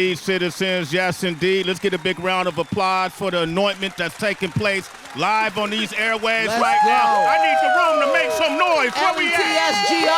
Citizens, yes indeed. Let's get a big round of applause for the anointment that's taking place live on these airwaves right now. I need the room to make some noise. Where we at? LETSGO.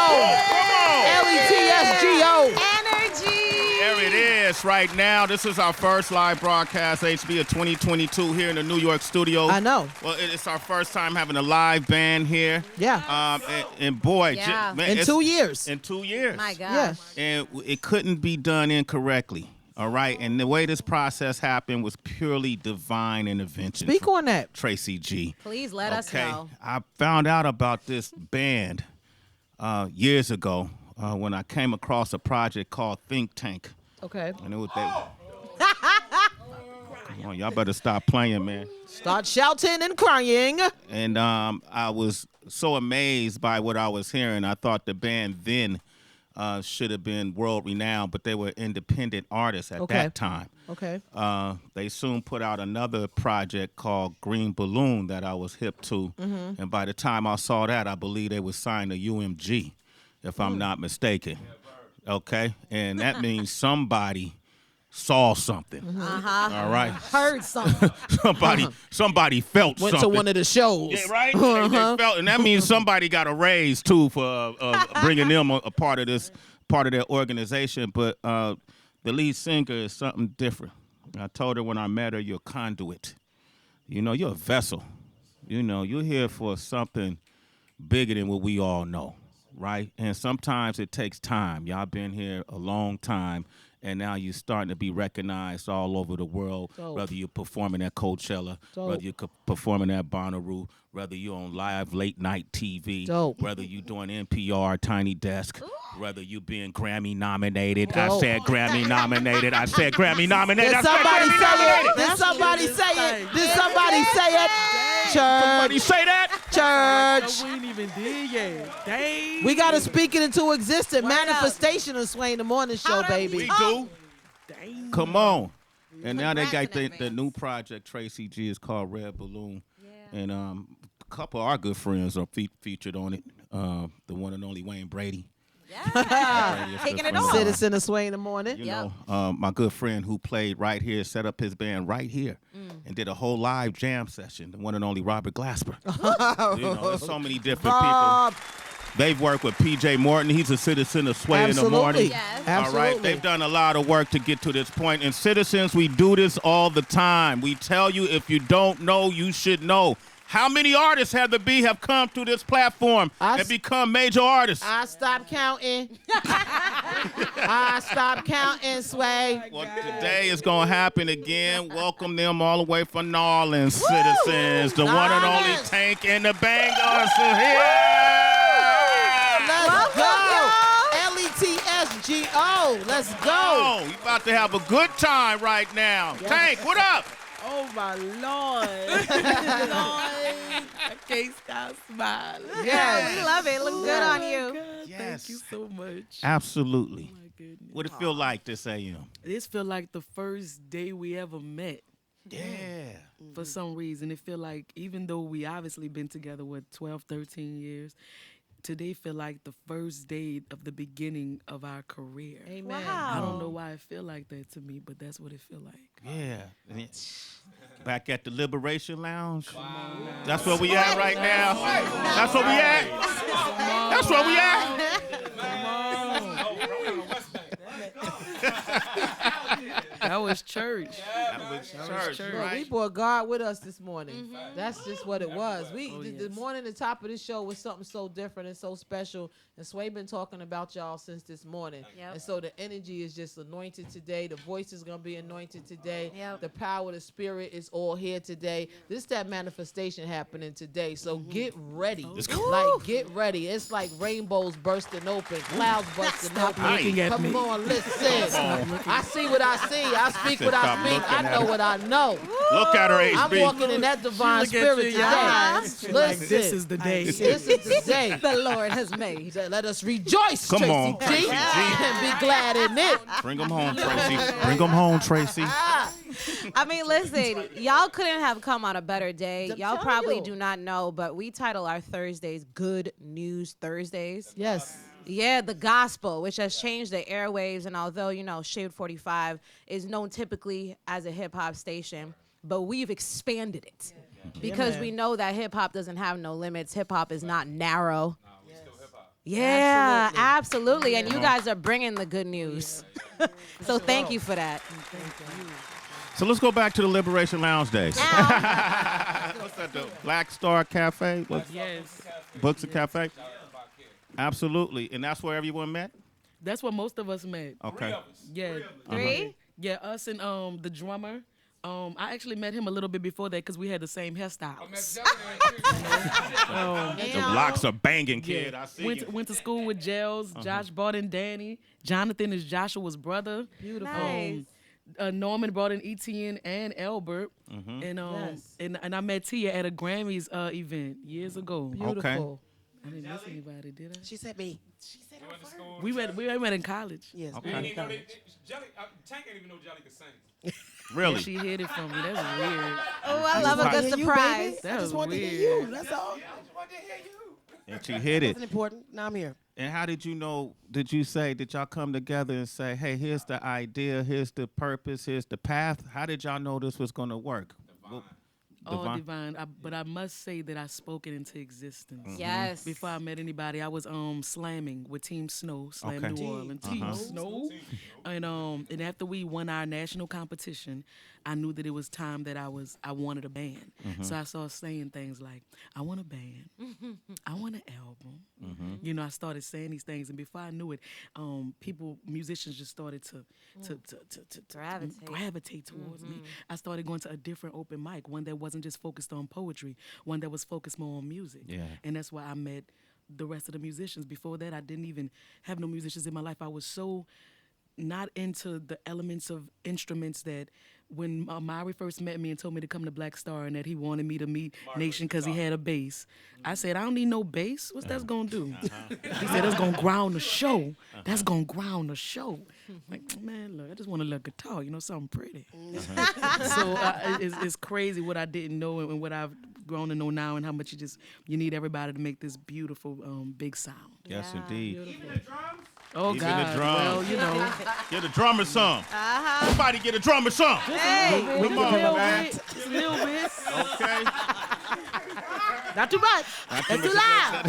Energy. There it is right now. This is our first live broadcast, HB of 2022 here in the New York studio. I know. Well, it's our first time having a live band here. Yeah. And boy, Yeah. man, in 2 years. In 2 years. My gosh. Yeah. And it couldn't be done incorrectly. All right, and the way this process happened was purely divine intervention. Speak on that. Tracy G. Please let us know. I found out about this band years ago when I came across a project called Thinktank. Okay. And it was Come on, y'all better stop playing, man. Start shouting and crying. And I was so amazed by what I was hearing. I thought the band then should have been world renowned, but they were independent artists at that time. Okay. They soon put out another project called Green Balloon that I was hip to. And by the time I saw that, I believe they were signed to UMG, if I'm not mistaken. Okay? And that means somebody saw something. All right? Heard something. somebody felt Went something. to one of the shows. Yeah, right? They felt, and that means somebody got a raise too for bringing them a part of their organization. But the lead singer is something different. I told her when I met her, you're a conduit. You know, you're a vessel. You know, you're here for something bigger than what we all know, right? And sometimes it takes time. Y'all been here a long time. And now you're starting to be recognized all over the world, whether you're performing at Coachella, whether you're performing at Bonnaroo, whether you're on live late night TV, whether you're doing NPR Tiny Desk, whether you're being Grammy nominated. I said Grammy nominated. I said Grammy nominated. Did somebody say it? Did somebody say it? Did somebody say it? Church. Somebody say that? Church. We ain't even did yet. Dang. We got to speak it into existence. Manifestation of Sway in the Morning Show, baby. We do. Dang. Come on. And now they got the new project, Tracy G, is called Red Balloon. Yeah. And a couple of our good friends are featured on it. The one and only Wayne Brady. Yeah. Taking it on. Citizen of Sway in the Morning. You know, my good friend who played right here, set up his band right here, and did a whole live jam session. The one and only Robert Glasper. You know, there's so many different people. They've worked with P.J. Morton. He's a citizen of Sway in the Morning. Yes. Absolutely. All right, they've done a lot of work to get to this point. And citizens, we do this all the time. We tell you if you don't know, you should know. How many artists have come to this platform and become major artists? I stopped counting. I stopped counting, Sway. Well, today is going to happen again. Welcome them all the way from New Orleans, citizens. The one and only Tank and the Bangas are here. Let's go. LETSGO. Let's go. You about to have a good time right now. Yes. Tank, what up? Oh, my Lord. Lord, I can't stop smiling. Yes. We love it. Look good on you. God, Yes. Thank you so much. Absolutely. Oh, my goodness. What it feel like this AM? This feel like the first day we ever met. Yeah. For some reason, it feel like even though we obviously been together, 12, 13 years, today feel like the first day of the beginning of our career. Amen. I don't know why it feel like that to me, but that's what it feel like. Yeah. Back at the Liberation Lounge. That's where we at right now. That's where we at. That's where we at. That was church. That was church, Look, we right? brought God with us this morning. That's just what it was. The morning, the top of this show was something so different and so special. And Sway been talking about y'all since this morning. Yep. And so the energy is just anointed today. The voice is going to be anointed today. Yep. The power of the spirit is all here today. This is that manifestation happening today. So get ready. Like, get ready. It's like rainbows bursting open, clouds bursting open. looking at Come me. on, listen. I see what I see. I speak what I Stop speak. looking I at know her. what I know. Look at her, I'm HB. walking in that divine Look at spirit you, today. yes. Listen, Like, this is the day. this is the day The Lord has made. Let us rejoice, Come Tracy on, G, Tracy G. and be glad in it. Bring them home, Tracy. Bring them home, Tracy. I mean, listen, y'all couldn't have come on a better day. I'm Y'all telling probably you. do not know, but we title our Thursdays Good News Thursdays. Yes. Yeah, the gospel, which has changed the airwaves. And although, Shade 45 is known typically as a hip hop station, but we've expanded it because we know that hip hop doesn't have no limits. Hip hop is not narrow. Yeah, absolutely. And you guys are bringing the good news. So thank you for that. So let's go back to the Liberation Lounge days. What's that, the Black Star Cafe? Yes. Books and Cafe? Absolutely. And that's where everyone met? That's where most of us met. Okay. Yeah. Three? Yeah, us and the drummer. I actually met him a little bit before that because we had the same hairstyles. The blocks are banging, kid. I see you. Went to school with Gels, Josh brought in Danny. Jonathan is Joshua's brother. Beautiful. Nice. Norman brought in Etienne and Albert. And I met Tia at a Grammys event years ago. Beautiful. I didn't miss anybody, did I? She said me. We met in college. Yes. Okay. we Tank met. ain't even know Jelly could sing. Really? She hid it from me. That's weird. Oh, I love a wanted good to hear you, surprise. baby. That I was just wanted to weird. hear you. That's all. And she hit it. Wasn't important. Now I'm here. And how did you know, did y'all come together and say, hey, here's the idea, here's the purpose, here's the path? How did y'all know this was going to work? All divine. But I must say that I spoke it into existence. Yes. Before I met anybody, I was slamming with Team Snow, Slam Okay. New Orleans. Team Snow. And after we won our national competition, I knew that it was time that I wanted a band. So I started saying things like, I want a band. I want an album. I started saying these things, and before I knew it, musicians just started to gravitate towards me. I started going to a different open mic, one that wasn't just focused on poetry, one that was focused more on music. Yeah. And that's why I met the rest of the musicians. Before that, I didn't even have no musicians in my life. I was so not into the elements of instruments that when Mari first met me and told me to come to Black Star and that he wanted me to meet Nation because he had a bass, I said, I don't need no bass. What's that going to do? He said, that's going to ground the show. That's going to ground the show. Like, man, look, I just want a little guitar, something pretty. So it's crazy what I didn't know and what I've grown to know now and how much you need everybody to make this beautiful big sound. Yes, indeed. Oh, Even God. the drums. Well, Get a drummer some. Somebody get a drummer some. Hey. Come on, man. Just a little bit. Okay. Not too much. That's too loud.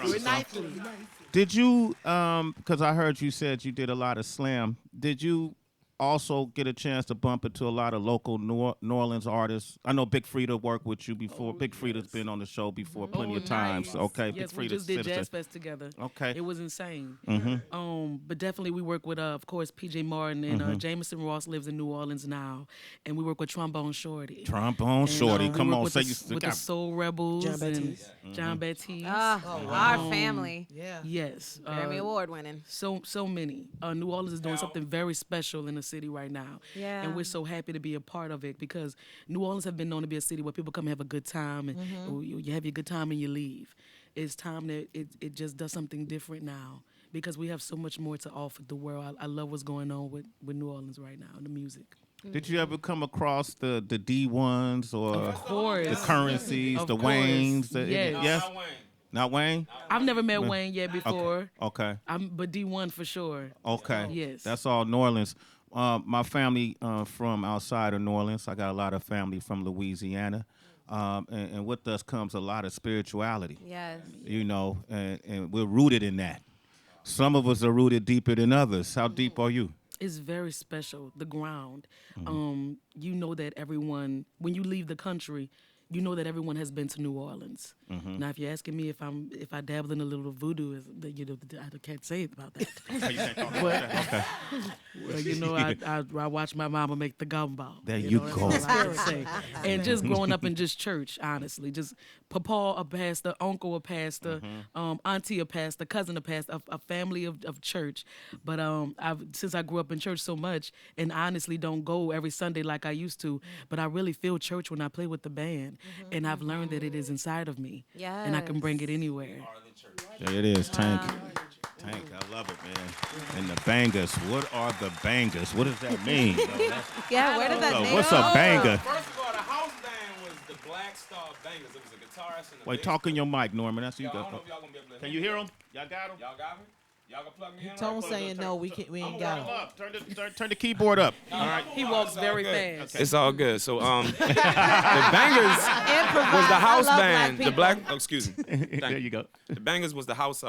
Do it nicely. Did you, because I heard you said you did a lot of slam, did you also get a chance to bump into a lot of local New Orleans artists? I know Big Frida worked with you before. Big Frida's been on the show before plenty of times. Nice. Okay, Yes, Big we Frida. just did Jazz Fest together. Okay. It was insane. But definitely we work with, of course, PJ Martin and Jameson Ross lives in New Orleans now, and we work with Trombone Shorty. Trombone And, Shorty, we come work on, with say the, you with the Soul Rebels John and Baptiste. John Baptiste. Our family. Yeah. Yes, Grammy Award winning. so many. New Orleans is doing something very special in the city right now. Yeah. And we're so happy to be a part of it because New Orleans have been known to be a city where people come and have a good time and you have your good time and you leave. It's time that it just does something different now because we have so much more to offer the world. I love what's going on with New Orleans right now, the music. Did you ever come across the D1s or Of course. the Currencies, Of the course. Waynes? Yes. Yes? Not Wayne? I've never met Wayne yet before, Okay. but D1 for sure. Okay. Yes. That's all New Orleans. My family from outside of New Orleans. I got a lot of family from Louisiana. And with us comes a lot of spirituality. Yes. And we're rooted in that. Some of us are rooted deeper than others. How deep are you? It's very special, the ground. You know that everyone, when you leave the country, you know that everyone has been to New Orleans. Now, if you're asking me if I dabble in a little voodoo, I can't say about that. You can't talk about that. Okay. Well, I watch my mama make the gumbo. There you go. That's all I would say. And just growing up in just church, honestly, just papa a pastor, uncle a pastor, auntie a pastor, cousin a pastor, a family of church. But since I grew up in church so much, and honestly don't go every Sunday like I used to, but I really feel church when I play with the band, and I've learned that it is inside of me, and I can bring it anywhere. There it is, Tank. Tank, I love it, man. And the Bangas. What are the Bangas? What does that mean? Yeah, where did that name What's come a banger? First of all, the house band was the Black Black Star Bangas. It was a guitarist and a Wait, bass talk in player. your mic, Norman. That's you Yo, I go. don't know if y'all gonna be able to Can you hear him? Y'all got him? Y'all got me? Y'all gonna plug me in? Tone Right? saying no, we ain't got him. Up. Turn the keyboard up. All right. He walks It's all very good. fast. It's all good. So the Bangers was the house band. The black. Oh, excuse me. There you go. The Bangers was the house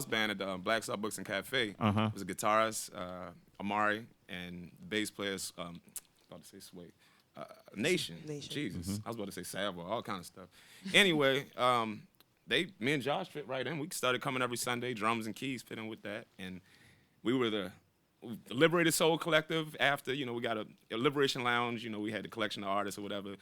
band at the Black Star Books and Cafe. It was a guitarist, Amari, and bass players. About to say Sway. Nation. Jesus. I was about to say Salvo, all kind of stuff. Anyway, me and Josh fit right in. We started coming every Sunday, drums and keys fit in with that. And we were the Liberated Soul Collective after, we got a Liberation Lounge, we had the collection of artists or whatever.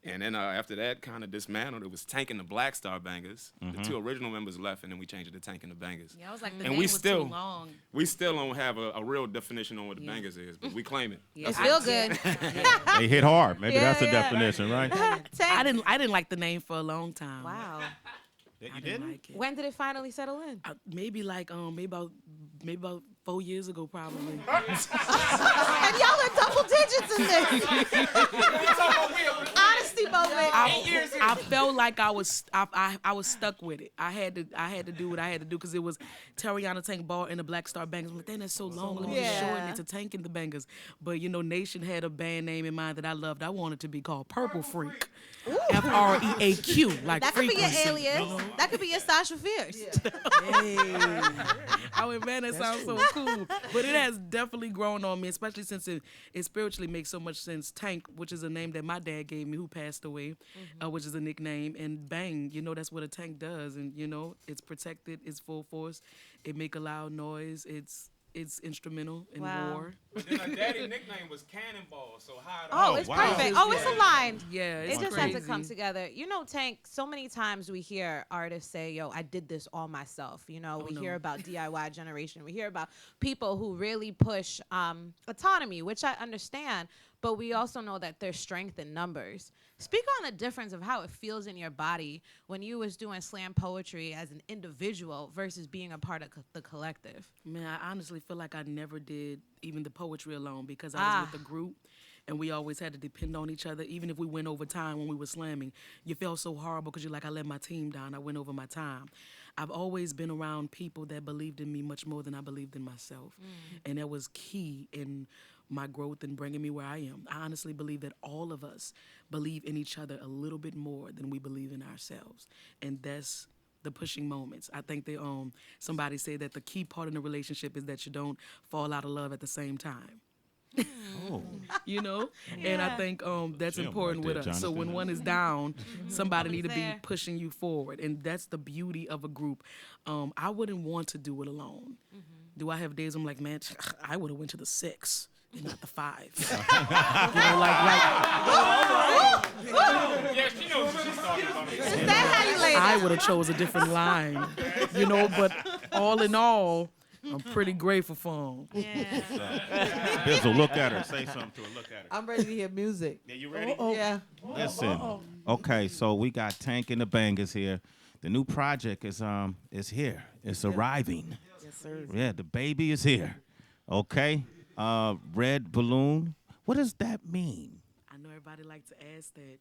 And then after that, kind of dismantled. It was Tank and the Black Star Bangers. The two original members left, and then we changed it to Tank and the Bangers. Yeah, I was like, the And name we was still, too long. we still don't have a real definition on what the Bangers is, but we claim it. Yeah, it feel good. They hit hard. Maybe Yeah, that's the yeah. definition, right? I didn't like the name for a long time. Wow. You I didn't? didn't like it. When did it finally settle in? Maybe about 4 years ago, probably. And y'all are double digits in this. Honesty moment. I felt like I was stuck with it. I had to do what I had to do because it was Terriana Tank Ball and the Black Star Bangers. I'm like, damn, that's so long. Let me just shorten it to Tank and the Bangers. But Nation had a band name in mind that I loved. I wanted to be called Purple Freak. FREAQ, like That could be your frequency. alias. That could be your Sasha Fierce. Hey. I went, man, that sounds so cool. But it has definitely grown on me, especially since it spiritually makes so much sense. Tank, which is a name that my dad gave me, who passed away, which is a nickname, and bang, that's what a tank does. And, it's protected, it's full force, it make a loud noise, it's instrumental in war. But then my daddy nickname was Cannonball, so how? Oh, it's perfect. Oh, it's aligned. Yeah, It it's just crazy. had to come together. Tank, so many times we hear artists say, yo, I did this all myself. We hear about DIY generation. We hear about people who really push autonomy, which I understand, but we also know that there's strength in numbers. Speak on the difference of how it feels in your body when you was doing slam poetry as an individual versus being a part of the collective. Man, I honestly feel like I never did even the poetry alone because I was with the group and we always had to depend on each other. Even if we went over time when we were slamming, you felt so horrible because you're like, I let my team down. I went over my time. I've always been around people that believed in me much more than I believed in myself. And that was key in my growth and bringing me where I am. I honestly believe that all of us believe in each other a little bit more than we believe in ourselves. And that's the pushing moments. I think somebody said that the key part in the relationship is that you don't fall out of love at the same time. And I think that's Jim important right with there, us. So when Jonathan. one is down, somebody need to be there. pushing you forward, and that's the beauty of a group. I wouldn't want to do it alone. Do I have days I'm like, man, I would have went to the 6 and not the 5. Yeah, she knows what she's talking about. Is that how you lay I down? would have chose a different line, But all in all, I'm pretty grateful for them. Bizzle, look at her. Say something to her. Look at her. I'm ready to hear music. Yeah, you ready? Yeah. Listen. Okay, so we got Tank and the Bangers here. The new project is here. It's arriving. Yes, sir. Yeah, the baby is here. Okay. Red balloon. What does that mean? I know everybody like to ask that.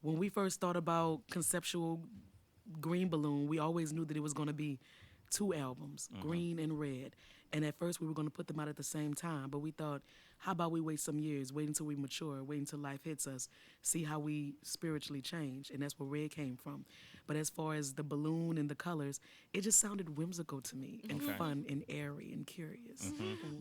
When we first thought about conceptual Green Balloon, we always knew that it was going to be 2 albums, Green and Red. And at first we were going to put them out at the same time, but we thought, how about we wait some years, wait until we mature, wait until life hits us, see how we spiritually change. And that's where Red came from. But as far as the balloon and the colors, it just sounded whimsical to me and fun and airy and curious.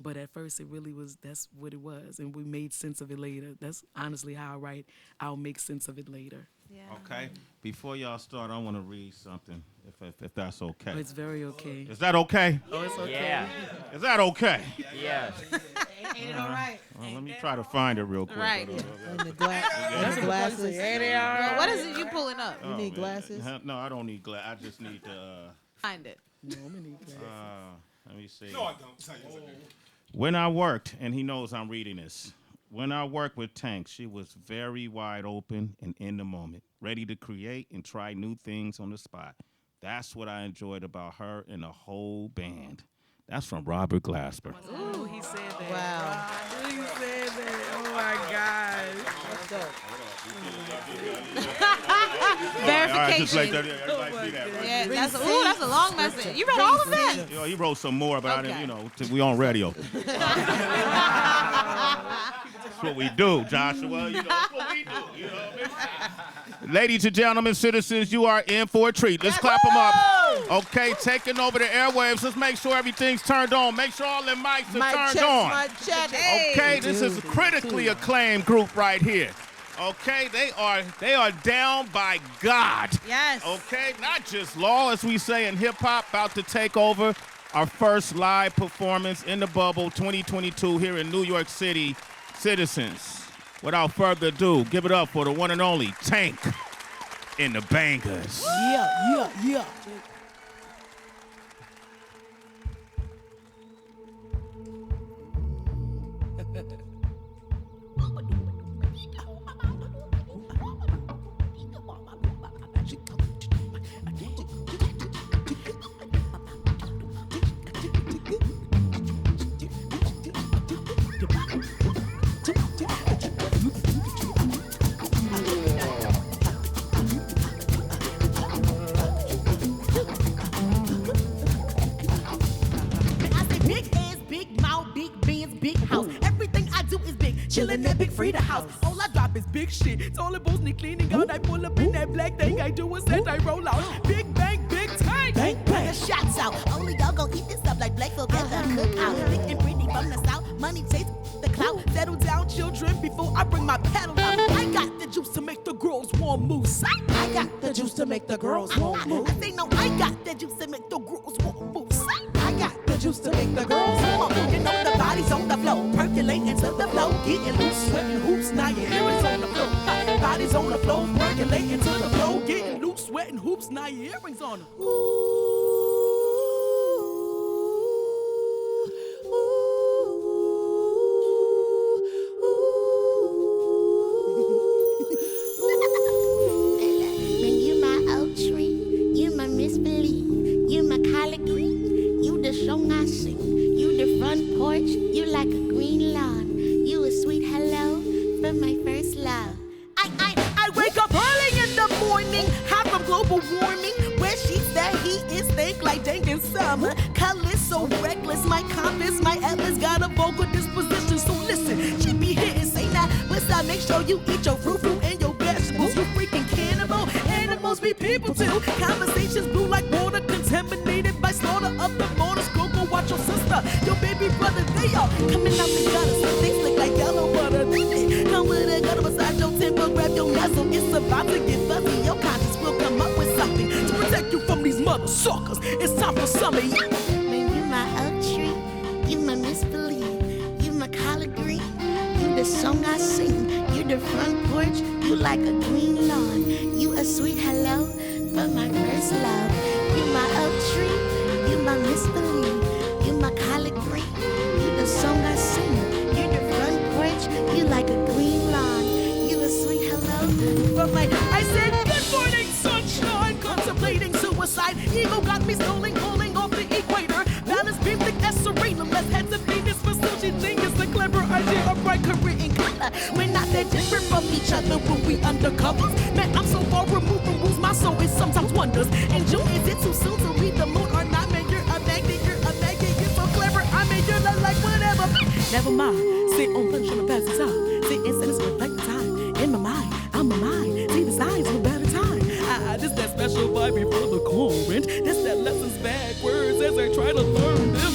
But at first it really was, that's what it was. And we made sense of it later. That's honestly how I write. I'll make sense of it later. Yeah. Okay. Before y'all start, I want to read something, if that's okay. It's very okay. Is that okay? Oh, it's okay. Yeah. Is that okay? Yes. Ain't it all right? Well, let me try to find it real quick. Right. Hold on. And the glasses. Well, what is it you pulling up? You need man. glasses? No, I don't need glasses. I just need to. Find it. Let me see. No, I don't. When I worked, and he knows I'm reading this. When I worked with Tank, she was very wide open and in the moment, ready to create and try new things on the spot. That's what I enjoyed about her and the whole band. That's from Robert Glasper. Ooh, he said that. Wow. He said that. Oh my God. Let's go. Just like that. Everybody see that, right? Yeah, that's a long message. You read all of that? You know, he wrote some more, but I didn't, we on radio. That's what we do, Joshua. That's what we do. You know what I mean? Ladies and gentlemen, citizens, you are in for a treat. Let's clap them up. Okay, taking over the airwaves. Let's make sure everything's turned on. Make sure all the mics are turned on. Okay, this is a critically acclaimed group right here. Okay, they are down by God. Yes. Okay, not just law, as we say in hip-hop, about to take over our first live performance in the bubble 2022 here in New York City. Citizens, without further ado, give it up for the one and only Tank in the Bangas. Yeah. Chillin' that big Frida house. All I drop is big shit. Toilet neat cleaning out. I pull up in that black thing. I do a set, I roll out. Big bang, big tank. Bang, bang. The shots out. Only y'all gon' eat this up like Blake Cook out. Big and pretty from the south. Money chase the clout. Settle down, children, before I bring my paddle out. I got the juice to make the girls want moose. I got the juice to make the girls want move. I say no, I got the juice to make the girls want moose. I got the juice to make the girls want move. You know the body's on the floor, percolating to the flow, getting loose, sweating hoops, now your earrings on the floor. Body's on the floor, percolating to the floor, getting loose, sweating hoops, now your earrings on the You my oak tree, you my misbelief, you my collard green, you the song I sing, you the front porch, you like a green lawn, you a sweet hello from my first love. I wake up early in the morning, hot from global warming, where she said he is thick like dank in summer. Colors so reckless, my compass, my Atlas got a vocal disposition, so listen, she be hitting, say that, what's up, make sure you eat your fruit and your vegetables, you freaking cannibal, animals be people too, conversations blue like water, contaminated by slaughter of the borders, go watch your sister, your baby brother, they all coming out the gutter, some things look like yellow butter, come with a gutter beside your temper, grab your muzzle, it's about to get fuzzy, your conscience will come up with something to protect you from these mother suckers, it's time for summer, yeah. Man, you my oak tree, you my misbelief, you my collard green, you the song I sing, you the front porch, you like a green lawn, you a sweet hello from my first love, you my oak tree, you my misbelief, you my collard green, you the song I sing, you the front porch, you like a green lawn, you a sweet hello From my, I said, good morning, sunshine, contemplating suicide, ego got me stolen, pulling off the equator, balance beam thick as serena, less heads of Venus, for sushi genius, the clever idea of bright Korean color, we're not that different from each other when we undercovers, man, I'm so far removed from rules, my soul is sometimes wonders, in June, is it too soon to read the moon or not, man, you're a magnet, you're so clever, I mean, you're not like whatever, never mind, sit on punch on the passing time, sit and sentence reflect the time, in my mind, I'm a mind, see the signs of a better time, this that special vibe before the current, this that lessons backwards as I try to learn them,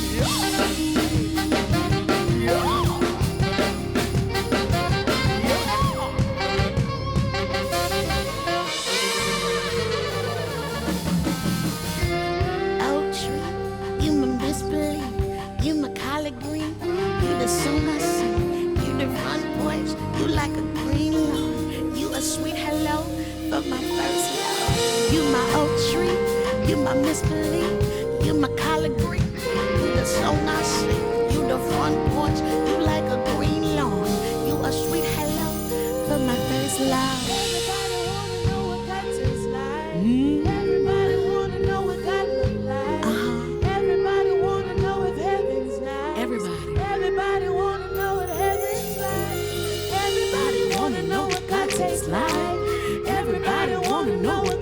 oak tree, you my misbelief, you my collard green, you the song I sing, you the front porch, you like a green lawn, you a sweet hello from my first love, you my oak tree, you my misbelief, you my collard green, you the song I sing, you the front porch, you like a green lawn, you a sweet hello from my first love. Everybody wanna know what that tastes like. Everybody wanna know what that look like. Everybody wanna know if heaven's nice. Everybody wanna know what heaven's like. Everybody wanna know what God tastes like. Everybody wanna know what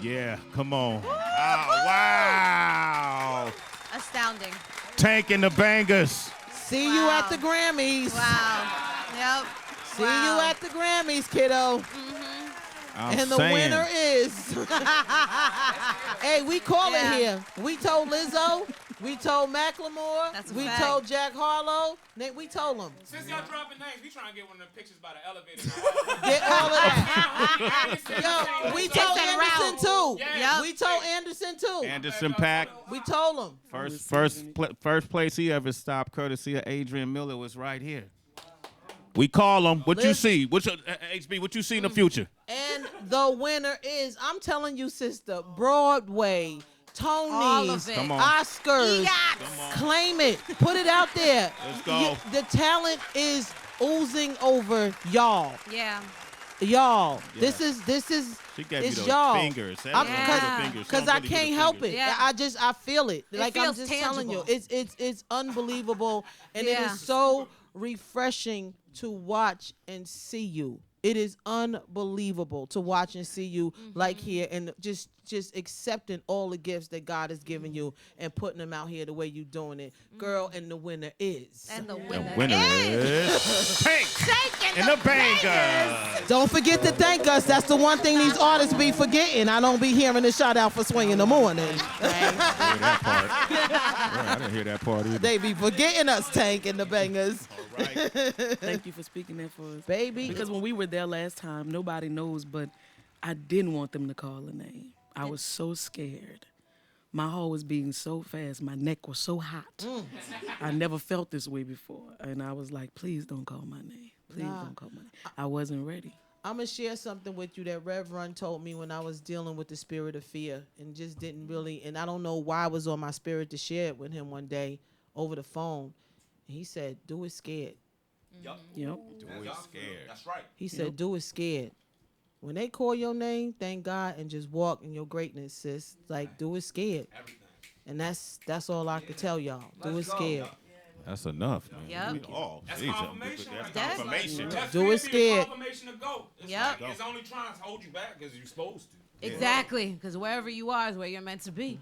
Yeah, come on. Oh, wow. Astounding. Tank and the Bangas. See you at the Grammys. Wow. Yep. See you at the Grammys, kiddo. And the winner is. Hey, we call it here. We told Lizzo. We told Macklemore. That's a we fact. told Jack Harlow. We told them. Since y'all dropping names, we trying to get one of the pictures by the elevator. Get all of that. Yo, we told Anderson too. Yeah. We told Anderson too. Anderson Paak. We told him. First place he ever stopped, courtesy of Adrian Miller, was right here. We call him. What you see? HB? What you see in the future? And the winner is, I'm telling you, sister, Broadway, All of Tonys, it. Come on. Oscars. Claim it. Put it out there. Let's go. The talent is oozing over y'all. Yeah. Y'all. Yeah. This is She gave you it's those y'all. fingers. Because I can't help it. Yeah. I feel it. It Like I'm feels just tangible. telling you. It's unbelievable. And it Yeah. is so refreshing to watch and see you. It is unbelievable to watch and see you like here and just accepting all the gifts that God has given you and putting them out here the way you doing it. Girl, and the winner is. And the The winner, winner is Tank and the Bangas. Don't forget to thank us. That's the one thing these artists be forgetting. I don't be hearing the shout out for Swing in the morning. I didn't hear that part either. They be forgetting us, Tank and the Bangers. All right. Thank you for speaking that for us. Baby. Because when we were there last time, nobody knows, but I didn't want them to call a name. I was so scared. My heart was beating so fast. My neck was so hot. I never felt this way before. And I was like, please don't call my name. Please don't call my name. I wasn't ready. I'm going to share something with you that Rev Run told me when I was dealing with the spirit of fear and just didn't really, and I don't know why it was on my spirit to share it with him one day over the phone. He said, do it scared. Yep. Do it scared. That's right. He said, do it scared. When they call your name, thank God and just walk in your greatness, sis. Like, do it scared. And that's all I could tell y'all. Do it scared. That's enough, man. Yep. Oh, That's geez, confirmation. That's confirmation. Do it scared. Confirmation to go. It's Yep. like, it's only trying to hold you back because you're supposed to. Exactly. Because wherever you are is where you're meant to be.